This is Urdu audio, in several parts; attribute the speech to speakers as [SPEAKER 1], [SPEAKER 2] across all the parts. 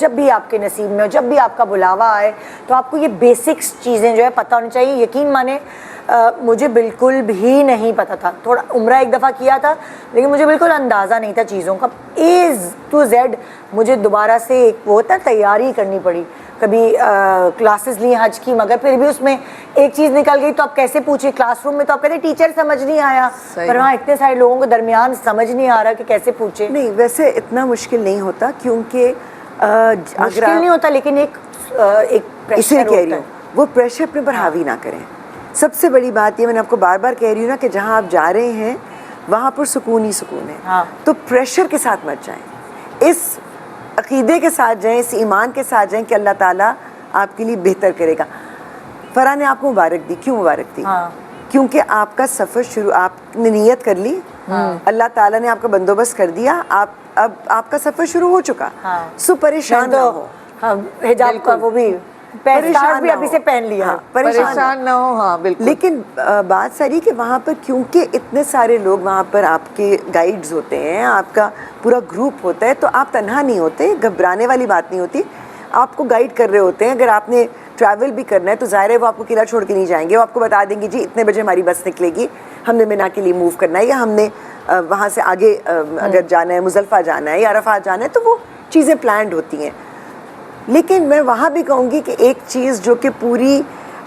[SPEAKER 1] جب بھی آپ کے نصیب میں ہو، جب بھی آپ کا بلاوا آئے تو آپ کو یہ بیسکس چیزیں جو ہے پتہ ہونی چاہیے. یقین مانیں مجھے بالکل بھی نہیں پتہ تھا. تھوڑا عمرہ ایک دفعہ کیا تھا لیکن مجھے بالکل اندازہ نہیں تھا چیزوں کا. A to Z مجھے دوبارہ سے ایک وہ ہوتا ہے تیاری کرنی پڑی. کبھی کلاسز لی حج کی مگر پھر بھی اس میں ایک چیز نکل گئی تو آپ کیسے پوچھیں. کلاس روم میں تو آپ کہتے ہیں ٹیچر سمجھ نہیں آیا، پر وہاں اتنے سارے لوگوں کے درمیان سمجھ نہیں آ رہا کہ کیسے پوچھیں.
[SPEAKER 2] نہیں ویسے اتنا مشکل نہیں ہوتا کیونکہ
[SPEAKER 1] مشکل نہیں ہوتا لیکن ایک
[SPEAKER 2] اس لیے
[SPEAKER 1] پریشر
[SPEAKER 2] کہہ رہی
[SPEAKER 1] ہوتا
[SPEAKER 2] ہوں
[SPEAKER 1] ہے.
[SPEAKER 2] وہ پریشر اپنے پر حاوی نہ کریں. سب سے بڑی بات یہ میں نے آپ کو بار بار کہہ رہی ہوں نا کہ جہاں آپ جا رہے ہیں وہاں پر سکون ہی سکون ہے.
[SPEAKER 1] ہاں.
[SPEAKER 2] تو پریشر کے ساتھ مت جائیں، اس عقیدے کے ساتھ جائیں، اس ایمان کے ساتھ جائیں کہ اللہ تعالیٰ آپ کے لیے بہتر کرے گا. فرح نے آپ کو مبارک دی. کیوں مبارک دی؟ کیونکہ آپ کا سفر شروع، آپ نے نیت کر لی، اللہ تعالیٰ نے آپ کا بندوبست کر دیا، اب آپ کا سفر شروع ہو چکا. سو پریشان نہ ہو.
[SPEAKER 1] حجاب کا وہ بھی پریشان بھی ابھی سے پہن لیا.
[SPEAKER 2] پریشان
[SPEAKER 3] نہ ہو. ہاں بالکل.
[SPEAKER 2] لیکن بات ساری کہ وہاں پر کیونکہ اتنے سارے لوگ وہاں پر آپ کے گائیڈز ہوتے ہیں، آپ کا پورا گروپ ہوتا ہے، تو آپ تنہا نہیں ہوتے. گھبرانے والی بات نہیں ہوتی. آپ کو گائیڈ کر رہے ہوتے ہیں. اگر آپ نے ٹریول بھی کرنا ہے تو ظاہر ہے وہ آپ کو قلعہ چھوڑ کے نہیں جائیں گے. وہ آپ کو بتا دیں گے جی اتنے بجے ہماری بس نکلے گی، ہم نے مینا کے لیے موو کرنا ہے، یا ہم نے وہاں سے آگے اگر جانا ہے مزدلفہ جانا ہے یا عرفات جانا ہے، تو وہ چیزیں پلانڈ ہوتی ہیں. لیکن میں وہاں بھی کہوں گی کہ ایک چیز جو کہ پوری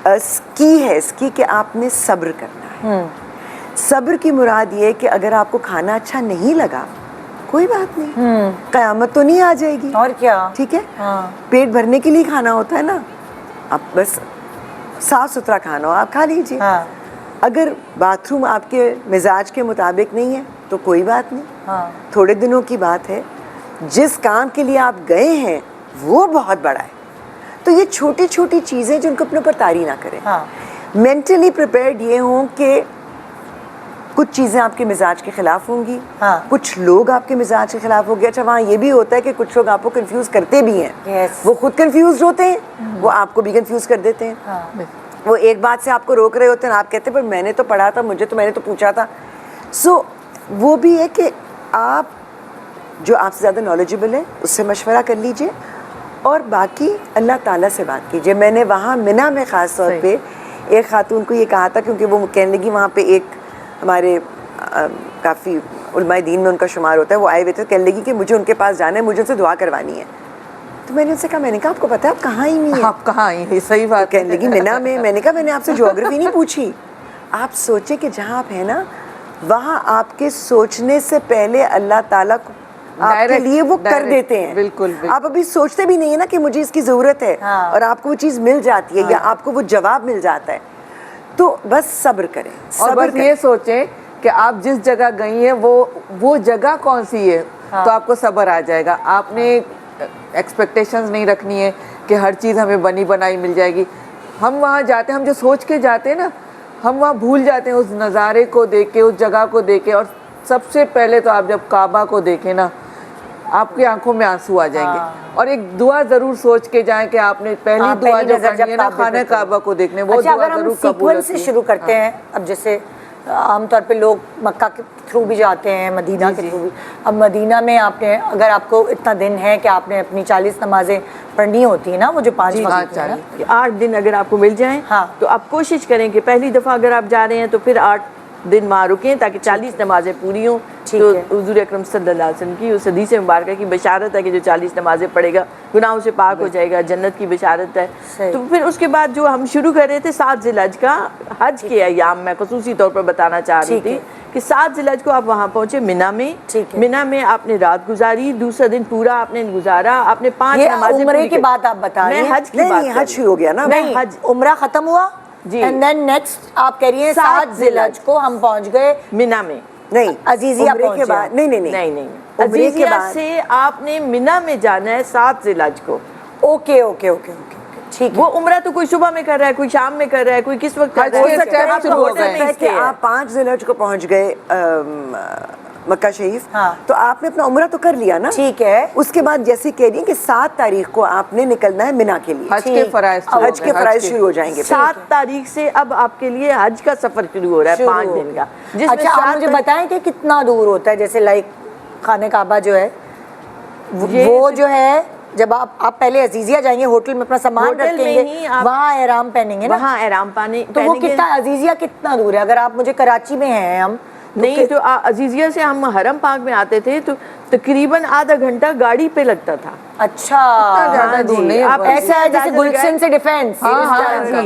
[SPEAKER 2] اسکی ہے اس کی، کہ آپ نے صبر کرنا ہے. صبر کی مراد یہ ہے کہ اگر آپ کو کھانا اچھا نہیں لگا کوئی بات نہیں، قیامت تو نہیں آ جائے گی.
[SPEAKER 1] اور کیا.
[SPEAKER 2] ٹھیک ہے. پیٹ بھرنے کے لیے کھانا ہوتا ہے نا. اب بس صاف ستھرا کھانا ہو آپ کھا لیجیے. اگر باتھ روم آپ کے مزاج کے مطابق نہیں ہے تو کوئی بات نہیں. تھوڑے دنوں کی بات ہے. جس کام کے لیے آپ گئے ہیں وہ بہت بڑا ہے. تو یہ چھوٹی چھوٹی چیزیں جن کو اپنے اوپر طاری نہ کریں. مینٹلی پریپیئرڈ یہ ہوں کہ کچھ چیزیں آپ کے مزاج کے خلاف ہوں گی، کچھ لوگ آپ کے مزاج کے خلاف ہوں گے. اچھا وہاں یہ بھی ہوتا ہے کہ کچھ لوگ آپ کو کنفیوز کرتے بھی ہیں. وہ خود کنفیوزڈ ہوتے ہیں، وہ آپ کو بھی کنفیوز کر دیتے ہیں. وہ ایک بات سے آپ کو روک رہے ہوتے ہیں، آپ کہتے ہیں پر میں نے تو پڑھا تھا، میں نے تو پوچھا تھا. سو وہ بھی ہے کہ آپ جو آپ سے زیادہ نالجبل ہے اس سے مشورہ کر لیجئے، اور باقی اللہ تعالیٰ سے بات کیجئے. میں نے وہاں منی میں خاص طور پہ ایک خاتون کو یہ کہا تھا، کیونکہ وہ کہنے لگی وہاں پہ ایک ہمارے کافی علماء دین میں ان کا شمار ہوتا ہے، وہ آئے ہوئے تھے، کہنے لگی کہ مجھے ان کے پاس جانا ہے، مجھے ان سے دعا کروانی ہے. تو میں نے ان سے کہا، میں نے کہا آپ کو پتا ہے آپ کہاں ہی نہیں ہیں؟
[SPEAKER 3] آپ کہاں آئی ہیں؟ صحیح بات.
[SPEAKER 2] کہنے لگی منی میں. میں نے کہا میں نے آپ سے جیوگرافی نہیں پوچھی. آپ سوچیں کہ جہاں آپ ہیں نا وہاں آپ کے سوچنے سے پہلے اللہ تعالیٰ کو آپ کے لیے وہ کر دیتے ہیں.
[SPEAKER 3] بالکل.
[SPEAKER 2] آپ ابھی سوچتے بھی نہیں ہے نا کہ مجھے اس کی ضرورت ہے، اور آپ کو وہ چیز مل جاتی ہے یا آپ کو وہ جواب مل جاتا ہے. تو بس صبر کریں.
[SPEAKER 3] اور بس یہ سوچیں کہ آپ جس جگہ گئی ہیں وہ جگہ کون سی ہے، تو آپ کو صبر آ جائے گا. آپ نے ایکسپیکٹیشنز نہیں رکھنی ہے کہ ہر چیز ہمیں بنی بنائی مل جائے گی. ہم وہاں جاتے ہیں، ہم جو سوچ کے جاتے ہیں نا، ہم وہاں بھول جاتے ہیں اس نظارے کو دیکھ کے، اس جگہ کو دیکھ کے. اور سب سے پہلے تو آپ جب کعبہ کو دیکھیں نا، آپ کی آنکھوں میں آنسو آ جائیں گے. اور ایک دعا ضرور سوچ کے جائیں کہ آپ نے پہلی دعا جو کرنی ہے نا خانہ کعبہ کو دیکھنے، وہ دعا ضرور قبول ہوتی ہے.
[SPEAKER 1] سے شروع کرتے ہیں. اب جیسے عام طور پہ لوگ مکہ کے تھرو بھی جاتے ہیں، مدینہ کے تھرو بھی. اب مدینہ میں آپ نے اگر آپ کو اتنا دن ہے کہ آپ نے اپنی 40 نمازیں پڑھنی ہوتی ہیں نا، وہ جو 5 وقت ہیں،
[SPEAKER 4] 8 دن اگر آپ کو مل جائیں تو آپ کوشش کریں کہ پہلی دفعہ اگر آپ جا رہے ہیں تو پھر 8 دن وہاں رکیں تاکہ 40 نمازیں پوری ہوں. تو حضور اکرم صلی اللہ علیہ وسلم کی اس حدیث مبارکہ کی بشارت ہے کہ جو 40 نمازیں پڑھے گا گناہوں سے پاک ہو جائے گا، جنت کی بشارت ہے. تو پھر اس کے بعد جو ہم شروع کر رہے تھے 7 ذی الحج کا، حج کے ایام میں خصوصی طور پر بتانا چاہ رہی تھی کہ 7 ذی الحج کو آپ وہاں پہنچے منی میں. منی میں آپ نے رات گزاری، دوسرا دن پورا آپ نے گزارا. آپ نے 5 نمازیں.
[SPEAKER 1] عمرے کی بات آپ بتا رہی ہیں؟
[SPEAKER 4] حج کی بات.
[SPEAKER 2] حج شروع ہو گیا نا.
[SPEAKER 1] نہیں، عمرہ ختم ہوا
[SPEAKER 4] جی.
[SPEAKER 1] اینڈ دین نیکسٹ آپ کہہ رہی ہیں 7 ذی الحج کو ہم پہنچ گئے
[SPEAKER 4] منی میں.
[SPEAKER 2] نہیں،
[SPEAKER 1] عزیزیہ
[SPEAKER 2] عمرے کے بعد
[SPEAKER 4] نہیں عزیزیہ سے آپ نے منی میں جانا ہے 7 ذی الحج کو.
[SPEAKER 1] اوکے ٹھیک ہے.
[SPEAKER 4] وہ عمرہ تو کوئی صبح میں کر رہا ہے، کوئی شام میں کر رہا ہے، کوئی کس وقت کر رہا ہے.
[SPEAKER 2] کہ آپ 5 ذی الحج کو پہنچ گئے مکہ شریف، تو آپ نے اپنا عمرہ تو کر لیا نا.
[SPEAKER 1] ٹھیک ہے.
[SPEAKER 2] اس کے بعد جیسے کہہ رہی ہیں کہ 7 تاریخ کو آپ نے نکلنا ہے منی کے لیے.
[SPEAKER 3] حج کے فرائض
[SPEAKER 2] شروع ہو جائیں گے.
[SPEAKER 4] 7 تاریخ سے اب آپ کے لیے حج کا سفر شروع ہو رہا ہے 5 دن کا.
[SPEAKER 1] اچھا آپ مجھے بتائیں کہ کتنا دور ہوتا ہے؟ جیسے لائک خانہ کعبہ جو ہے وہ جو ہے جب آپ پہلے عزیزیہ جائیں گے ہوٹل میں اپنا سامان
[SPEAKER 4] ہوٹل میں
[SPEAKER 1] رکھیں
[SPEAKER 4] ہی
[SPEAKER 1] گے
[SPEAKER 4] آپ
[SPEAKER 1] وہاں احرام پہنیں گے نا,
[SPEAKER 4] وہاں احرام
[SPEAKER 1] تو وہ کتنا عزیزیہ کتنا دور ہے؟ اگر آپ مجھے کراچی میں ہیں ہم
[SPEAKER 4] نہیں تو عزیزیہ سے ہم حرم پاک میں آتے تھے تو تقریباً آدھا گھنٹہ گاڑی پہ لگتا تھا.
[SPEAKER 1] اچھا
[SPEAKER 3] زیادہ دور نہیں ہے,
[SPEAKER 4] آپ
[SPEAKER 1] ایسا ہے جیسے گلشن سے ڈیفینس,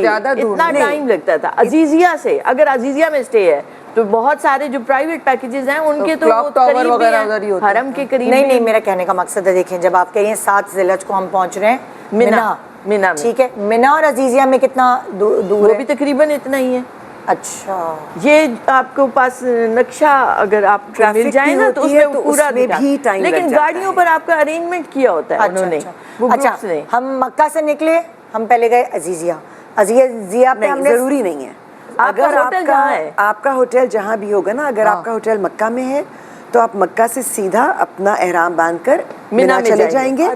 [SPEAKER 3] زیادہ دور
[SPEAKER 4] اتنا ٹائم لگتا تھا عزیزیہ سے. اگر عزیزیہ میں اسٹے ہے تو بہت سارے جو پرائیویٹ پیکیجز ہیں ان کے تو
[SPEAKER 3] کلاک ٹاور
[SPEAKER 4] قریب
[SPEAKER 3] وغیرہ
[SPEAKER 4] بھی
[SPEAKER 3] ادھر ہی
[SPEAKER 4] ہیں,
[SPEAKER 3] ہوتے ہیں.
[SPEAKER 4] حرم کے قریب.
[SPEAKER 1] نہیں, میرا کہنے کا مقصد ہے دیکھیں جب آپ کہہ رہی ہیں 7 ذی الحج کو ہم پہنچ رہے ہیں
[SPEAKER 4] منا میں,
[SPEAKER 1] ٹھیک ہے, منا اور عزیزیہ میں کتنا دور
[SPEAKER 4] وہ
[SPEAKER 1] ہے؟
[SPEAKER 4] بھی تقریباً اتنا ہی ہے.
[SPEAKER 1] اچھا,
[SPEAKER 4] یہ آپ کو پاس نقشہ اگر آپ کو مل جائے نا تو اس میں پورا دکھا, لیکن گاڑیوں پر آپ کا ارینجمنٹ کیا ہوتا ہے انہوں نے, وہ گروپس نے.
[SPEAKER 1] ہم مکہ سے نکلے, ہم پہلے گئے عزیزیہ پہ ہم نے
[SPEAKER 2] ضروری نہیں ہے. اگر آپ کا ہوٹل جہاں بھی ہوگا نا, اگر آپ کا ہوٹل مکہ میں ہے تو آپ مکہ سے سیدھا اپنا احرام باندھ کر منا چلے جائیں گے.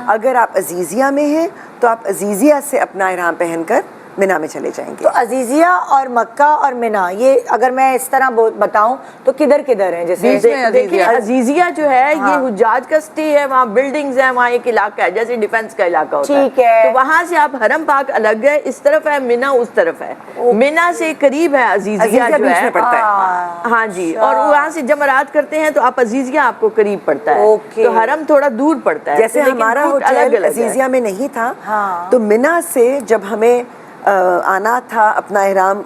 [SPEAKER 2] اگر آپ عزیزیہ میں ہیں تو آپ عزیزیہ سے اپنا احرام پہن کر منا میں چلے جائیں گے.
[SPEAKER 1] تو عزیزیہ اور مکہ اور منا یہ اگر میں اس طرح بتاؤں تو کدھر کدھر ہیں؟ جیسے
[SPEAKER 4] دیکھیے عزیزیہ جو ہے یہ حجاج کا سٹے ہے, وہاں بلڈنگز ہیں, وہاں ایک علاقہ ہے جیسے ڈیفنس کا علاقہ ہوتا ہے, تو وہاں سے آپ حرم پاک الگ ہے, اس طرف ہے منا, اس طرف ہے. منا سے قریب ہے عزیزیہ جو ہے, ہاں جی, اور وہاں سے جمرات کرتے ہیں تو آپ عزیزیہ آپ کو قریب پڑتا ہے, تو حرم تھوڑا دور پڑتا ہے.
[SPEAKER 2] جیسے ہمارا ہوٹل عزیزیہ میں نہیں تھا تو منا سے جب ہمیں آنا تھا اپنا احرام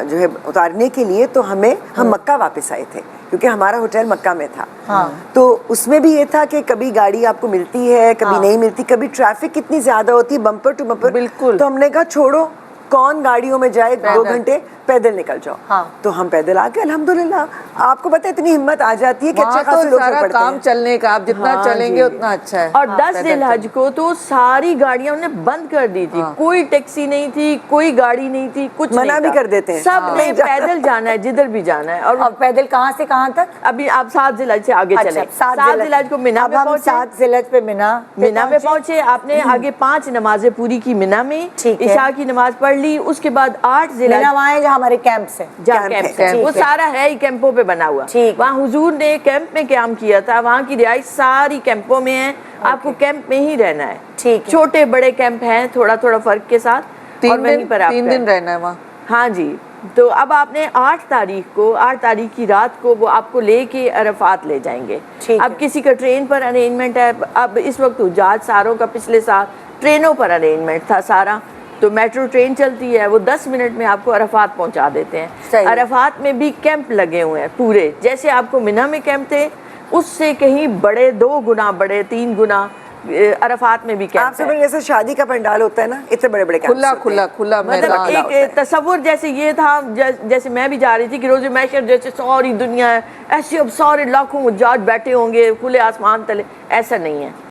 [SPEAKER 2] جو ہے اتارنے کے لیے تو ہم مکہ واپس آئے تھے کیونکہ ہمارا ہوٹل مکہ میں تھا. تو اس میں بھی یہ تھا کہ کبھی گاڑی آپ کو ملتی ہے, کبھی نہیں ملتی, کبھی ٹریفک کتنی زیادہ ہوتی ہے بمپر ٹو بمپر.
[SPEAKER 4] بالکل.
[SPEAKER 2] تو ہم نے کہا چھوڑو, کون گاڑیوں میں جائے, 2 گھنٹے پیدل نکل جاؤ. تو ہم پیدل آ گئے الحمدللہ. آپ کو پتہ ہے اتنی ہمت آ جاتی ہے کہ اچھے خاصے لوگ پڑتے ہیں.
[SPEAKER 3] کام چلنے کا, آپ جتنا چلیں گے اتنا اچھا ہے.
[SPEAKER 4] اور 10 ذی الحج کو تو ساری گاڑیاں انہوں نے بند کر دی تھی, کوئی ٹیکسی نہیں تھی, کوئی گاڑی نہیں تھی, کچھ
[SPEAKER 2] منع بھی کر دیتے ہیں,
[SPEAKER 4] سب نے پیدل جانا ہے جدھر بھی جانا ہے. اور
[SPEAKER 1] پیدل کہاں سے کہاں تک؟
[SPEAKER 4] ابھی آپ 7 ذی الحج سے آگے چلیں. 7 ذی الحج کو منا میں پہنچے,
[SPEAKER 1] 7 ذی الحج پہ منا
[SPEAKER 4] میں پہنچے, آپ نے آگے 5 نمازیں پوری کی منا میں, عشاء کی نماز پڑھ لی. اس کے بعد 8 ذی الحج
[SPEAKER 1] وہاں ہے جہاں ہمارے کیمپس ہیں,
[SPEAKER 4] جہاں کیمپ ہے, وہ سارا ہے ہی کیمپوں پہ بنا ہوا. وہاں حضور نے کیمپ میں قیام کیا تھا, وہاں کی رہائش ساری کیمپوں میں ہے, آپ کو کیمپ میں ہی رہنا ہے. چھوٹے بڑے کیمپ ہیں تھوڑا تھوڑا فرق کے ساتھ,
[SPEAKER 3] 3 دن رہنا ہے وہاں.
[SPEAKER 4] ہاں جی. تو اب آپ نے 8 تاریخ کی رات کو وہ آپ کو لے کے عرفات لے جائیں گے. اب کسی کا ٹرین پر ارینجمنٹ ہے, اب اس وقت حجاج ساروں کا پچھلے سال ٹرینوں پر ارینجمنٹ تھا سارا, تو میٹرو ٹرین چلتی ہے, وہ 10 منٹ میں آپ کو عرفات پہنچا دیتے ہیں. عرفات میں بھی کیمپ لگے ہوئے ہیں پورے, جیسے آپ کو منا میں کیمپ تھے اس سے کہیں بڑے, 2 گنا بڑے, 3 گنا عرفات میں بھی کیمپ.
[SPEAKER 2] آپ سے جیسے شادی کا پنڈال ہوتا ہے نا, اتنے بڑے بڑے
[SPEAKER 3] کھلا
[SPEAKER 4] مطلب ایک تصور جیسے یہ تھا, جیسے میں بھی جا رہی تھی کہ روز محشر جیسے ساری دنیا ہے ایسے, اب سارے لاکھوں حجاج بیٹھے ہوں گے کھلے آسمان تلے, ایسا نہیں ہے.